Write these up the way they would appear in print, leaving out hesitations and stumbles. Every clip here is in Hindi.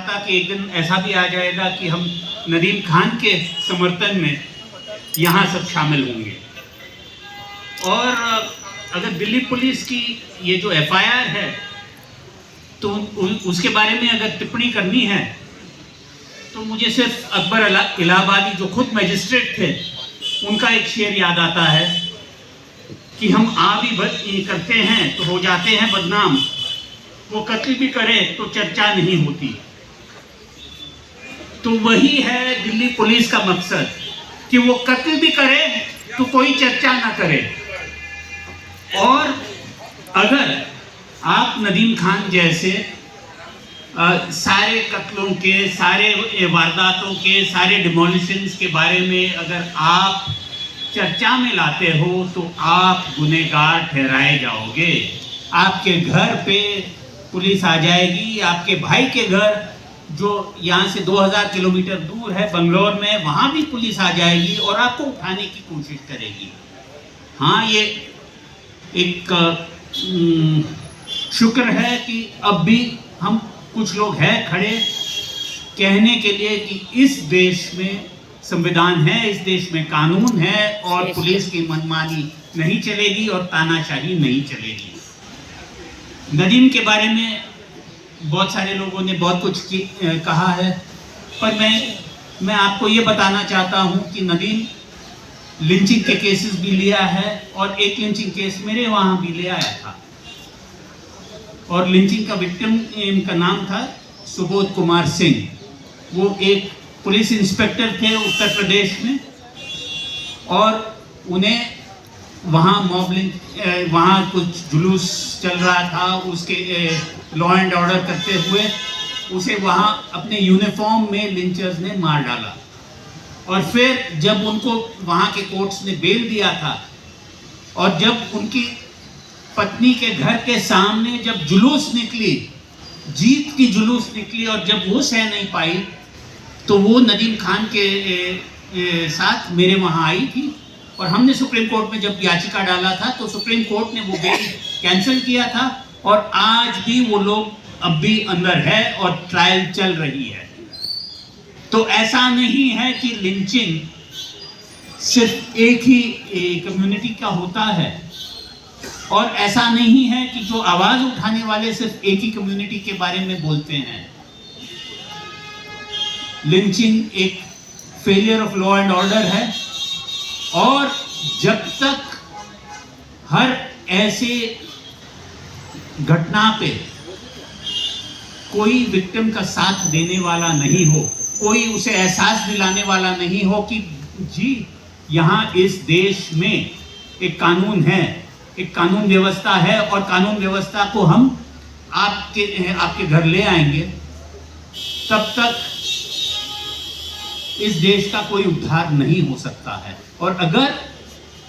था कि एक दिन ऐसा भी आ जाएगा कि हम नदीम खान के समर्थन में यहाँ सब शामिल होंगे। और अगर दिल्ली पुलिस की ये जो एफआईआर है तो उसके बारे में अगर टिप्पणी करनी है तो मुझे सिर्फ अकबर इलाहाबादी जो खुद मजिस्ट्रेट थे उनका एक शेर याद आता है कि हम भी करते हैं तो हो जाते हैं बदनाम, वो कत्ल भी करे तो चर्चा नहीं होती। तो वही है दिल्ली पुलिस का मकसद कि वो कत्ल भी करे तो कोई चर्चा ना करे। और अगर आप नदीम खान जैसे सारे कत्लों के, सारे वारदातों के, सारे डिमोलिशंस के बारे में अगर आप चर्चा में लाते हो तो आप गुनहगार ठहराए जाओगे। आपके घर पे पुलिस आ जाएगी, आपके भाई के घर जो यहाँ से 2000 किलोमीटर दूर है बंगलोर में, वहाँ भी पुलिस आ जाएगी और आपको उठाने की कोशिश करेगी। हाँ, ये एक शुक्र है कि अब भी हम कुछ लोग हैं खड़े कहने के लिए कि इस देश में संविधान है, इस देश में कानून है और पुलिस की मनमानी नहीं चलेगी और तानाशाही नहीं चलेगी। नदीम के बारे में बहुत सारे लोगों ने बहुत कुछ कहा है, पर मैं आपको ये बताना चाहता हूँ कि नदीम लिंचिंग के केसेस भी लिया है और एक लिंचिंग केस मेरे वहाँ भी ले आया था। और लिंचिंग का विक्टिम का नाम था सुबोध कुमार सिंह। वो एक पुलिस इंस्पेक्टर थे उत्तर प्रदेश में और उन्हें वहाँ वहाँ कुछ जुलूस चल रहा था, उसके लॉ एंड ऑर्डर करते हुए उसे वहाँ अपने यूनिफॉर्म में लिंचर्स ने मार डाला। और फिर जब उनको वहाँ के कोर्ट्स ने बेल दिया था और जब उनकी पत्नी के घर के सामने जब जुलूस निकली, जीत की जुलूस निकली और जब वो सह नहीं पाई तो वो नदीम खान के साथ मेरे वहाँ आई थी और हमने सुप्रीम कोर्ट में जब याचिका डाला था तो सुप्रीम कोर्ट ने वो बेल कैंसिल किया था और आज भी वो लोग अब भी अंदर है और ट्रायल चल रही है। तो ऐसा नहीं है कि लिंचिंग सिर्फ एक ही कम्युनिटी का होता है और ऐसा नहीं है कि जो आवाज उठाने वाले सिर्फ एक ही कम्युनिटी के बारे में बोलते हैं। लिंचिंग एक failure of law and order है और जब तक हर ऐसे घटना पे कोई विक्टिम का साथ देने वाला नहीं हो, कोई उसे एहसास दिलाने वाला नहीं हो कि जी यहाँ इस देश में एक कानून है, एक कानून व्यवस्था है और कानून व्यवस्था को हम आपके घर ले आएंगे, तब तक इस देश का कोई उद्धार नहीं हो सकता है। और अगर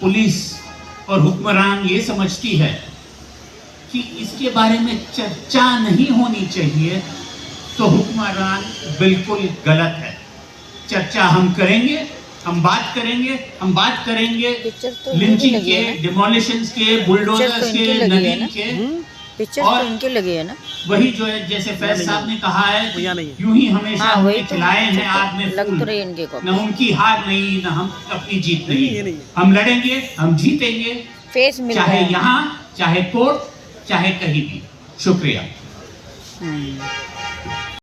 पुलिस और हुक्मरान ये समझती है कि इसके बारे में चर्चा नहीं होनी चाहिए तो हुक्मरान बिल्कुल गलत है। चर्चा हम करेंगे, हम बात करेंगे लिंचिंग के, डिमोलिशंस के, बुलडोजर्स के, नदीम के। पिक्चर तो इनके लगे है ना, वही जो है जैसे फैज साहब ने कहा है यूं ही हमेशा हमने खिलाए हैं आग में फूल, न उनकी हार नहीं न हम अपनी जीत नहीं। हम लड़ेंगे, हम जीतेंगे, चाहे यहाँ, चाहे कोर्ट, चाहे कहीं भी। शुक्रिया।